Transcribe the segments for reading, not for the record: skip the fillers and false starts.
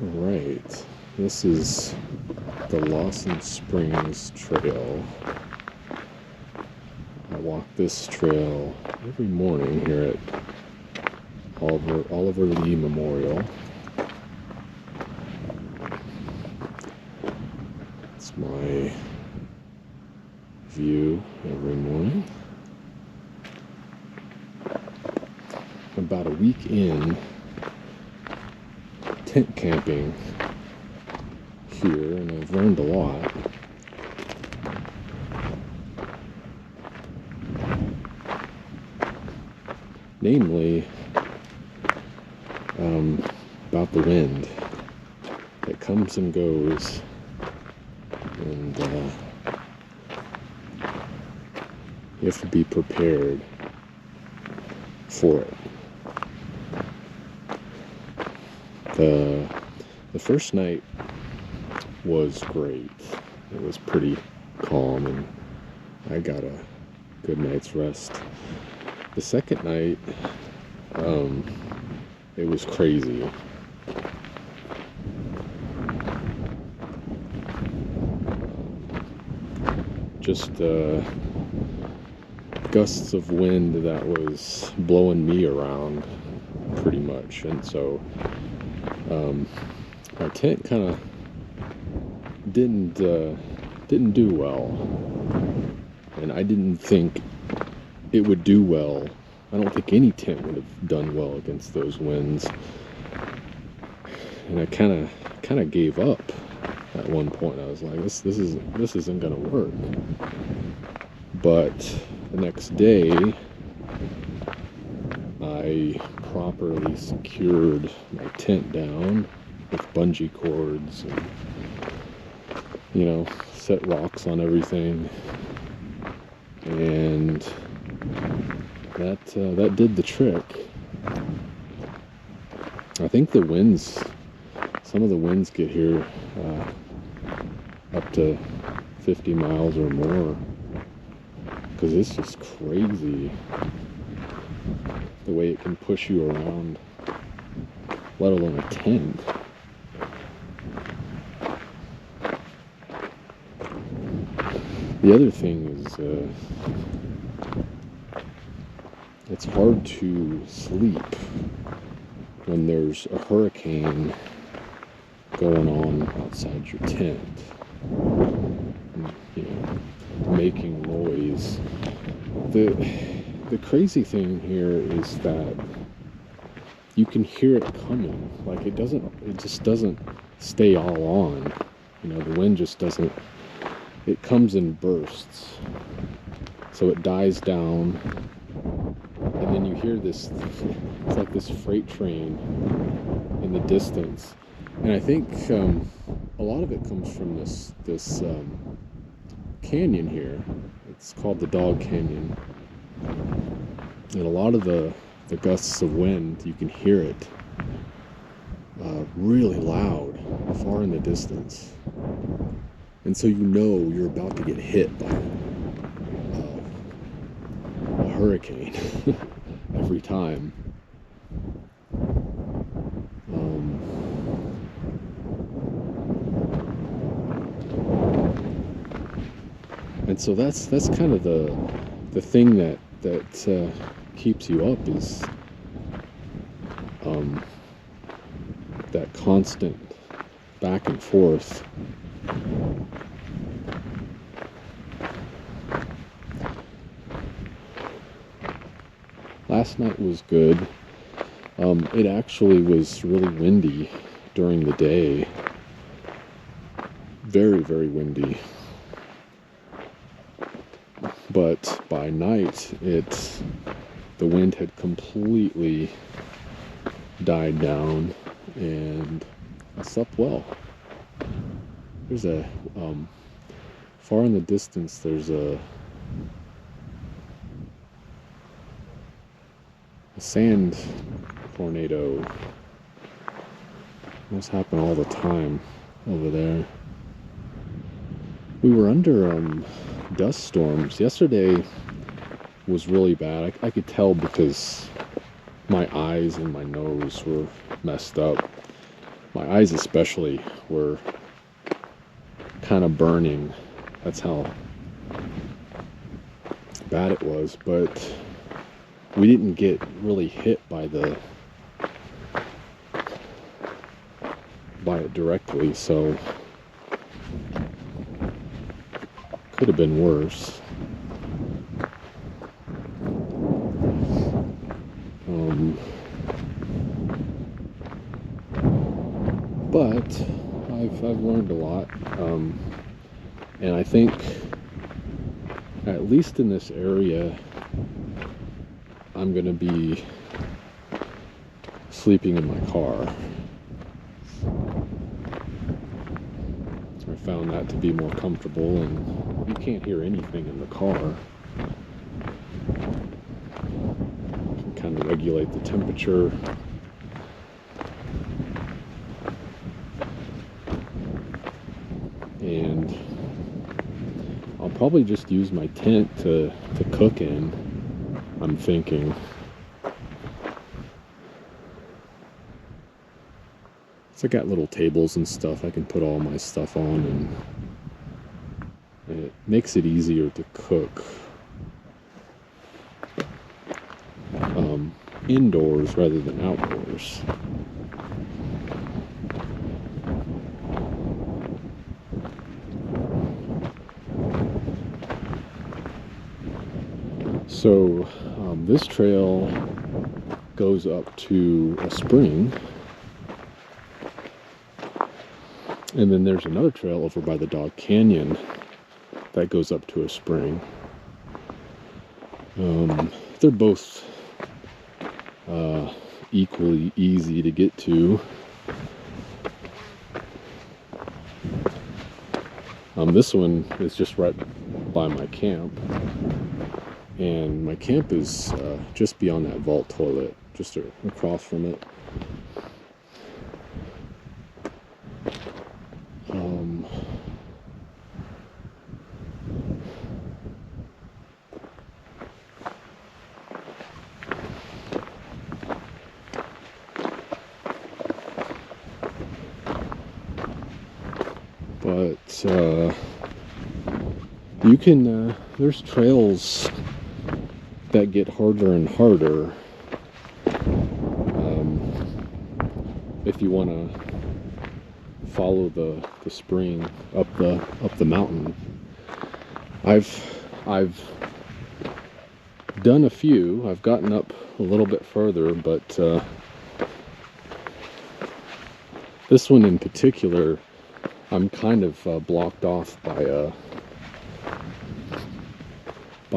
Alright, this is the Lawson Springs Trail. I walk this trail every morning here at Oliver Lee Memorial. It's my view every morning. About a week in tent camping here, and I've learned a lot. Namely, about the wind. It comes and goes, and you have to be prepared for it. The first night was great. It was pretty calm, and I got a good night's rest. The second night, it was crazy. Just gusts of wind that was blowing me around pretty much, and so my tent kind of didn't do well, and I didn't think it would do well. I don't think any tent would have done well against those winds, and I kind of gave up at one point. I was like, this isn't gonna work. But the next day, I properly secured my tent down with bungee cords and, set rocks on everything, and that did the trick. I think some of the winds get here up to 50 miles or more, because it's just crazy the way it can push you around, let alone a tent. The other thing is it's hard to sleep when there's a hurricane going on outside your tent, making noise. The crazy thing here is that you can hear it coming. Like it just doesn't stay all on. The wind just doesn't, it comes in bursts. So it dies down, and then you hear this, it's like this freight train in the distance. And I think a lot of it comes from this canyon here. It's called the Dog Canyon. And a lot of the gusts of wind, you can hear it really loud, far in the distance. And so you're about to get hit by a hurricane every time. And so that's kind of the thing that keeps you up is that constant back and forth. Last night was good. It actually was really windy during the day. Very, very windy. But by night, the wind had completely died down, and I slept well. There's far in the distance, there's a sand tornado. Those happen all the time over there. We were under dust storms. Yesterday was really bad. I could tell because my eyes and my nose were messed up. My eyes especially were kind of burning. That's how bad it was, but we didn't get really hit by it directly, so could have been worse. But I've learned a lot, and I think at least in this area I'm gonna be sleeping in my car. I found that to be more comfortable, and you can't hear anything in the car. You can kind of regulate the temperature. And I'll probably just use my tent to cook in, I'm thinking. So I got little tables and stuff I can put all my stuff on, and it makes it easier to cook indoors rather than outdoors. So this trail goes up to a spring, and then there's another trail over by the Dog Canyon that goes up to a spring. They're both equally easy to get to. This one is just right by my camp, and my camp is just beyond that vault toilet, just across from it. But you can, there's trails that get harder and harder if you want to follow the spring up the mountain. I've done a few. I've gotten up a little bit further, but this one in particular, I'm kind of blocked off by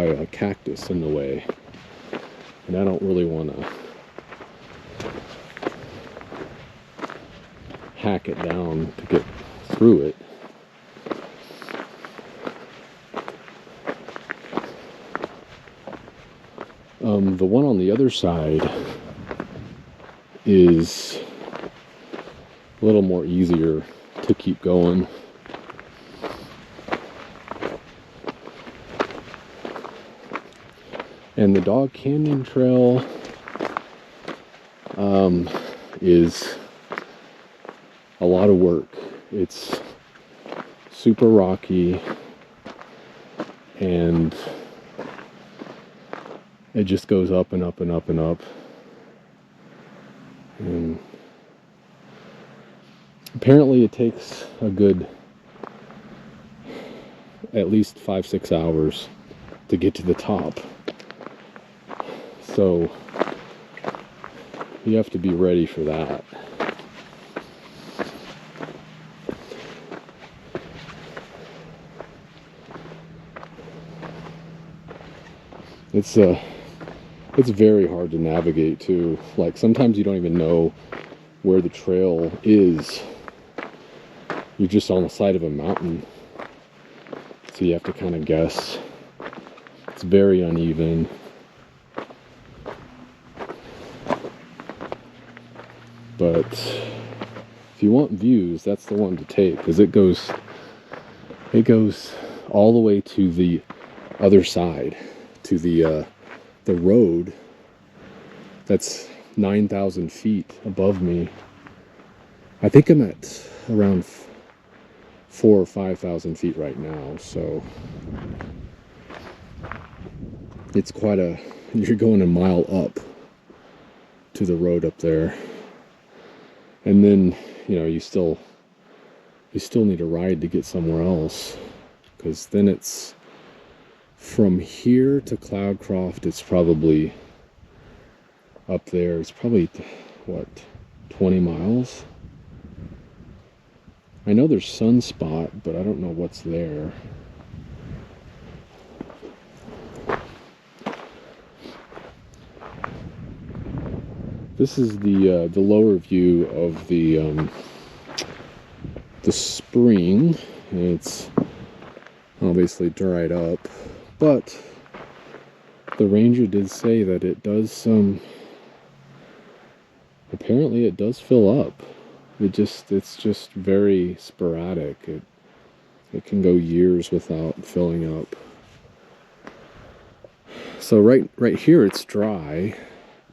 a cactus in the way, and I don't really want to hack it down to get through it. The one on the other side is a little more easier to keep going. And the Dog Canyon Trail is a lot of work. It's super rocky, and it just goes up and up and up and up. And apparently it takes a good at least 5-6 hours to get to the top. So you have to be ready for that. It's very hard to navigate too. Like sometimes you don't even know where the trail is. You're just on the side of a mountain, so you have to kind of guess. It's very uneven. But if you want views, that's the one to take, because it goes all the way to the other side, to the road that's 9,000 feet above me. I think I'm at around 4 or 5,000 feet right now, so it's quite a, you're going a mile up to the road up there. And then, you still need a ride to get somewhere else, because then it's from here to Cloudcroft, it's probably up there. It's probably, what, 20 miles? I know there's Sunspot, but I don't know what's there. This is the lower view of the spring. It's obviously dried up, but the ranger did say that it does apparently it does fill up. It's just very sporadic. It can go years without filling up. So right here it's dry.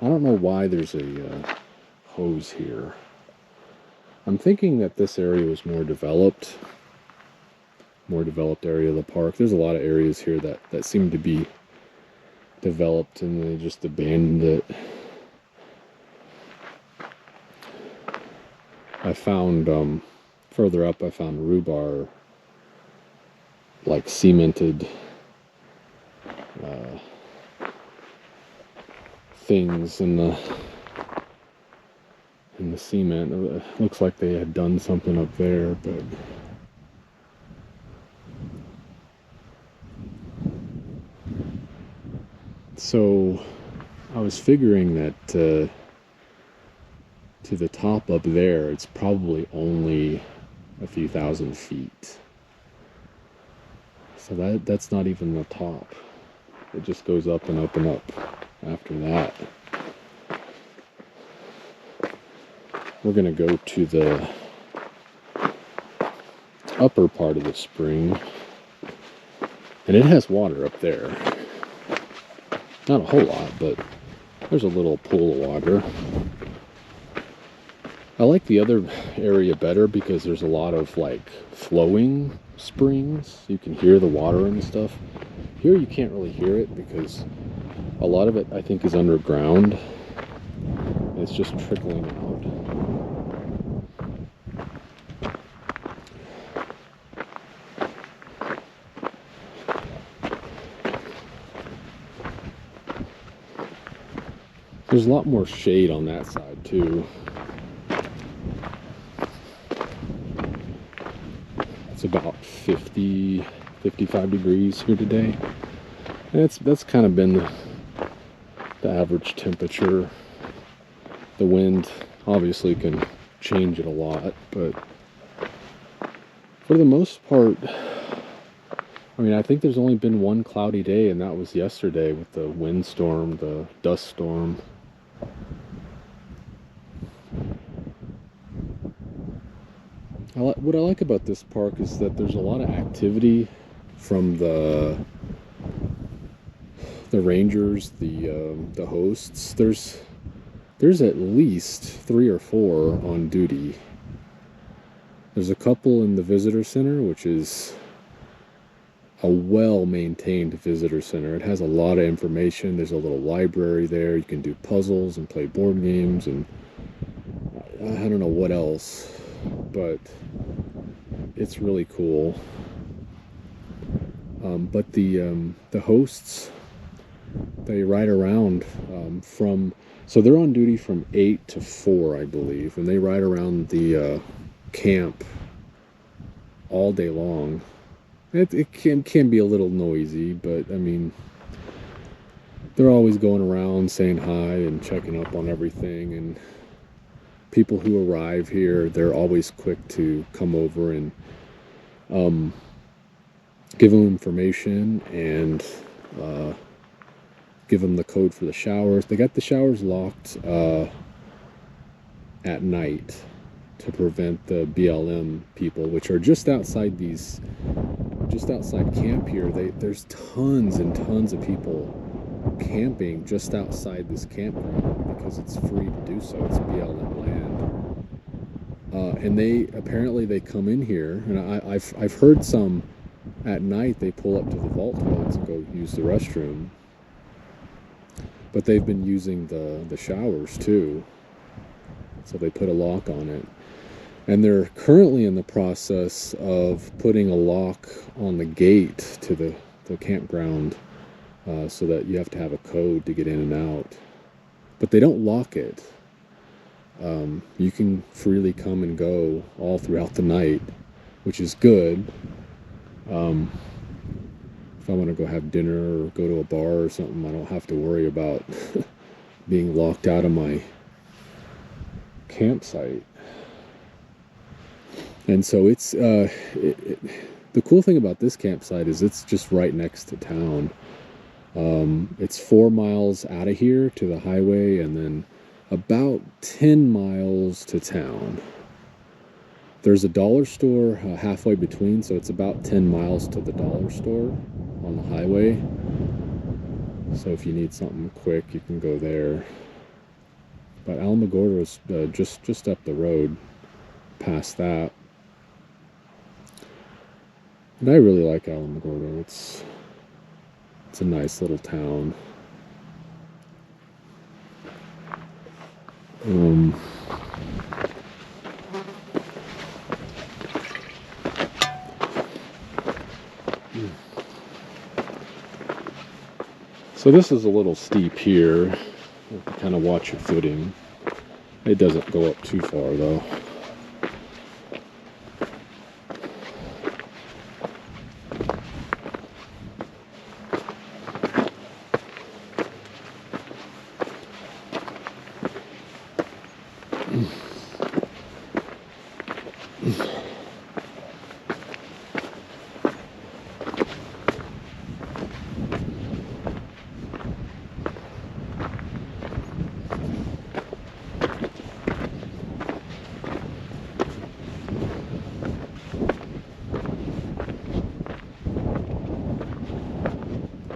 I don't know why there's a hose here. I'm thinking that this area was more developed area of the park. There's a lot of areas here that seem to be developed and they just abandoned it. I found further up, I found rhubarb, like cemented things in the cement. It looks like they had done something up there, but so I was figuring that to the top up there, it's probably only a few thousand feet. So that's not even the top. It just goes up and up and up after that. We're gonna go to the upper part of the spring, and it has water up there. Not a whole lot, but there's a little pool of water. I like the other area better because there's a lot of like flowing springs. You can hear the water and stuff. Here you can't really hear it because a lot of it I think is underground. It's just trickling out. There's a lot more shade on that side too. It's about 50, 55 degrees here today. And that's kind of been the average temperature. The wind obviously can change it a lot, but for the most part, I mean, I think there's only been one cloudy day, and that was yesterday with the windstorm, the dust storm. What I like about this park is that there's a lot of activity from the rangers, the hosts. There's at least 3 or 4 on duty. There's a couple in the visitor center, which is a well-maintained visitor center. It has a lot of information. There's a little library there. You can do puzzles and play board games, and I don't know what else, but it's really cool. But the hosts, they ride around so they're on duty from 8 to 4, I believe, and they ride around the camp all day long. It can be a little noisy, but I mean, they're always going around saying hi and checking up on everything, and people who arrive here, they're always quick to come over and give them information and give them the code for the showers. They got the showers locked at night to prevent the BLM people, which are just outside camp here. There's tons and tons of people camping just outside this campground because it's free to do so. It's BLM and they come in here, and I've heard some at night. They pull up to the vault toilets and go use the restroom, but they've been using the showers too, so they put a lock on it. And they're currently in the process of putting a lock on the gate to the campground, so that you have to have a code to get in and out. But they don't lock it. You can freely come and go all throughout the night, which is good. If I want to go have dinner or go to a bar or something, I don't have to worry about being locked out of my campsite. And so it's the cool thing about this campsite is it's just right next to town. It's 4 miles out of here to the highway, and then about 10 miles to town. There's a dollar store halfway between, so it's about 10 miles to the dollar store on the highway. So if you need something quick, you can go there. But Alamogordo is just up the road past that. And I really like Alamogordo. It's a nice little town. So this is a little steep here. You have to kind of watch your footing. It doesn't go up too far though.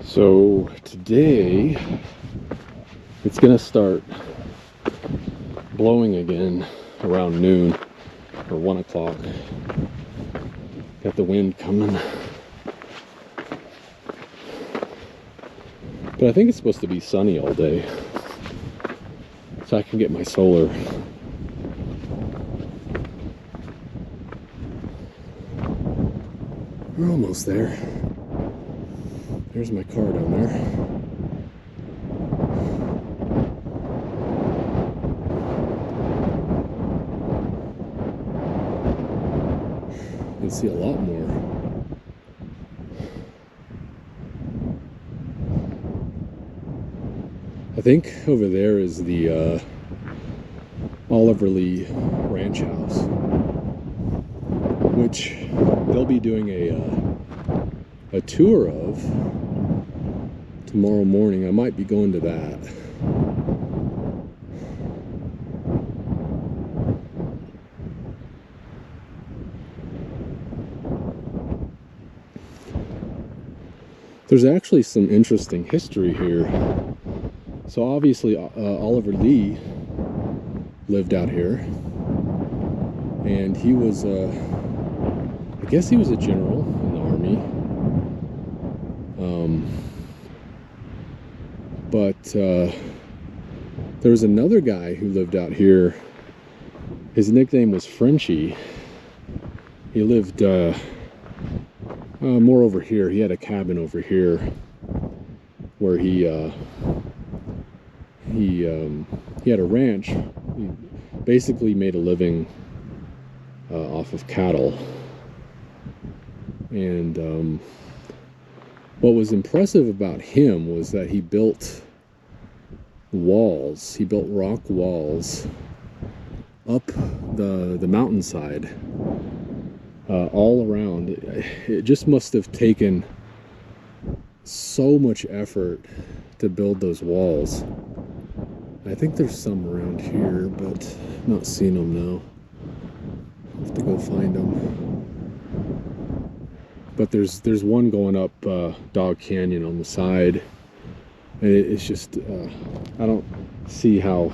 So today it's gonna start blowing again around noon or 1 o'clock. Got the wind coming. But I think it's supposed to be sunny all day, so I can get my solar. We're almost there. There's my car down there. You can see a lot more. I think over there is the Oliver Lee Ranch House, which they'll be doing a tour of tomorrow morning. I might be going to that. There's actually some interesting history here. So obviously Oliver Lee lived out here, and he was I guess he was a general in the army. But there was another guy who lived out here. His nickname was Frenchie. He lived more over here. He had a cabin over here where he had a ranch. He basically made a living off of cattle. And what was impressive about him was that he built walls. He built rock walls up the mountainside, all around. It just must have taken so much effort to build those walls. I think there's some around here, but I'm not seeing them now. I'll have to go find them. But there's one going up Dog Canyon on the side, and it's just I don't see how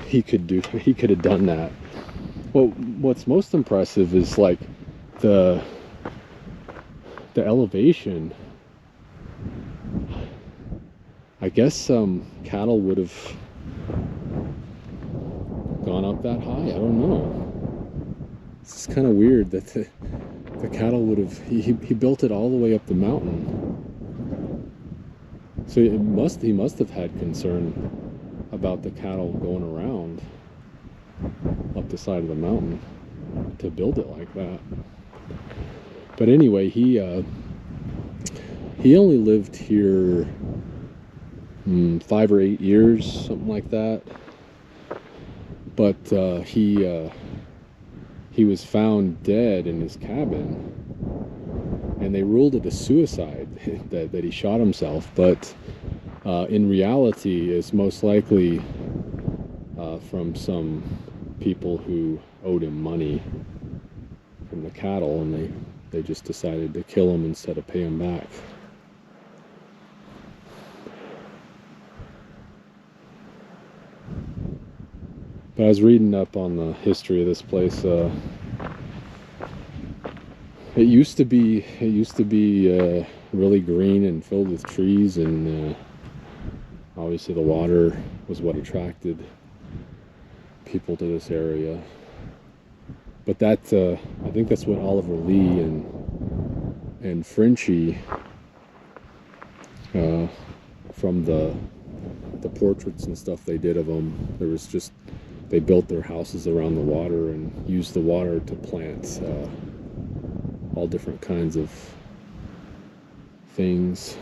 he could have done that. Well, what's most impressive is like the elevation. I guess cattle would have gone up that high. I don't know. It's kind of weird that the cattle would have. He built it all the way up the mountain. So he must have had concern about the cattle going around up the side of the mountain to build it like that. But anyway, he only lived here 5 or 8 years, something like that. But he was found dead in his cabin, and they ruled it a suicide, that he shot himself. But in reality, it's most likely from some people who owed him money from the cattle, and they just decided to kill him instead of pay him back. But I was reading up on the history of this place. It used to be really green and filled with trees, and obviously the water was what attracted people to this area. But that I think that's what Oliver Lee and Frenchie, from the portraits and stuff they did of them, they built their houses around the water and used the water to plant all different kinds of things.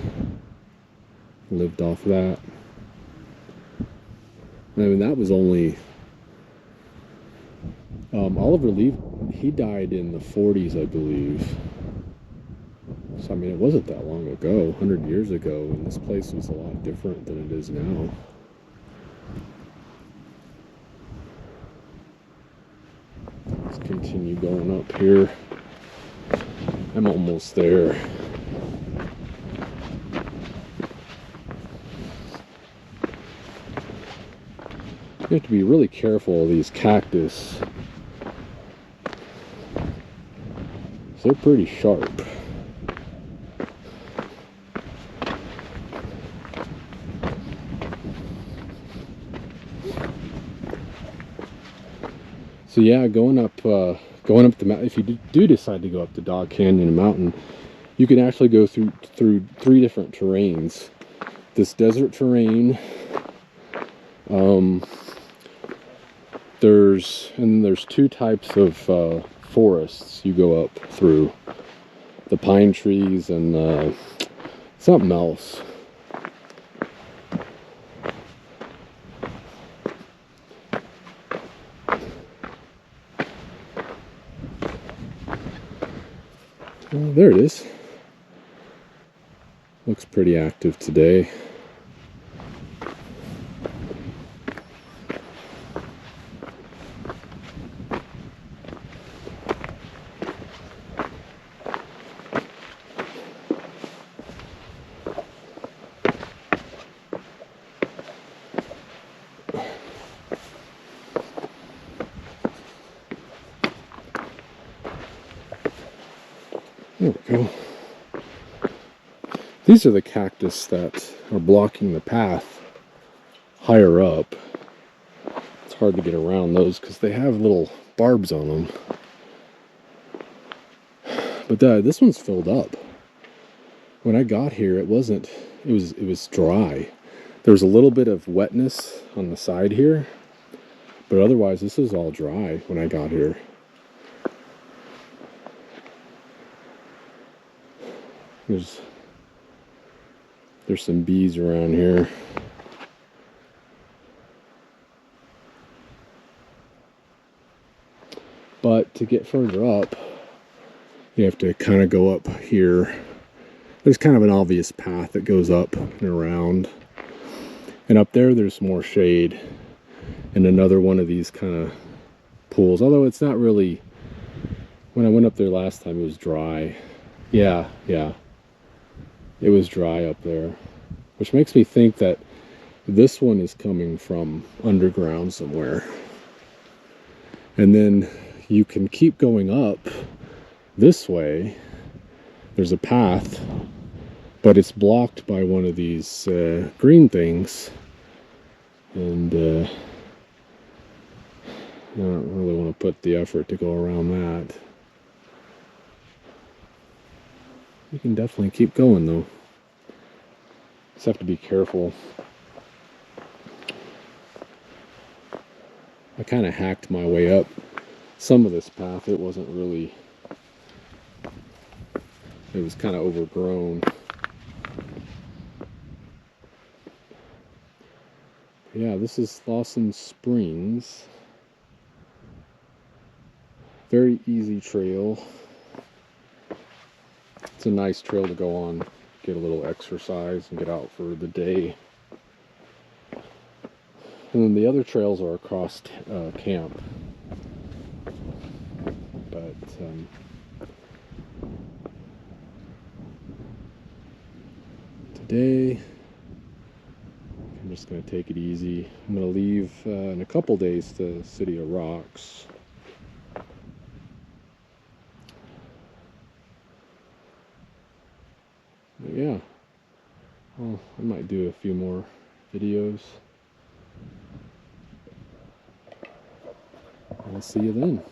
Lived off that. I mean, that was only Oliver Lee. He died in the 40s, I believe. So I mean, it wasn't that long ago, 100 years ago, and this place was a lot different than it is now. Let's continue going up here. I'm almost there. You have to be really careful of these cactus. They're pretty sharp. So yeah, going up the mountain. If you do decide to go up the Dog Canyon mountain, you can actually go through 3 different terrains. This desert terrain. There's 2 types of forests you go up through. The pine trees and something else. Oh, there it is. Looks pretty active today. There we go. These are the cactus that are blocking the path higher up. It's hard to get around those because they have little barbs on them. But this one's filled up. When I got here, it was dry. There was a little bit of wetness on the side here, but otherwise this is all dry when I got here. There's some bees around here. But to get further up, you have to kind of go up here. There's kind of an obvious path that goes up and around. And up there's more shade. And another one of these kind of pools. Although it's not really, when I went up there last time, it was dry. Yeah. It was dry up there. Which makes me think that This one is coming from underground somewhere. And then you can keep going up this way. There's a path, but it's blocked by one of these green things. And I don't really want to put the effort to go around that. You can definitely keep going though. Just have to be careful. I kind of hacked my way up some of this path. It wasn't really, it was kind of overgrown. Yeah, this is Lawson Springs. Very easy trail. It's a nice trail to go on, get a little exercise and get out for the day. And then the other trails are across camp. But today, I'm just going to take it easy. I'm going to leave in a couple days to City of Rocks. But yeah, well, I might do a few more videos. I'll see you then.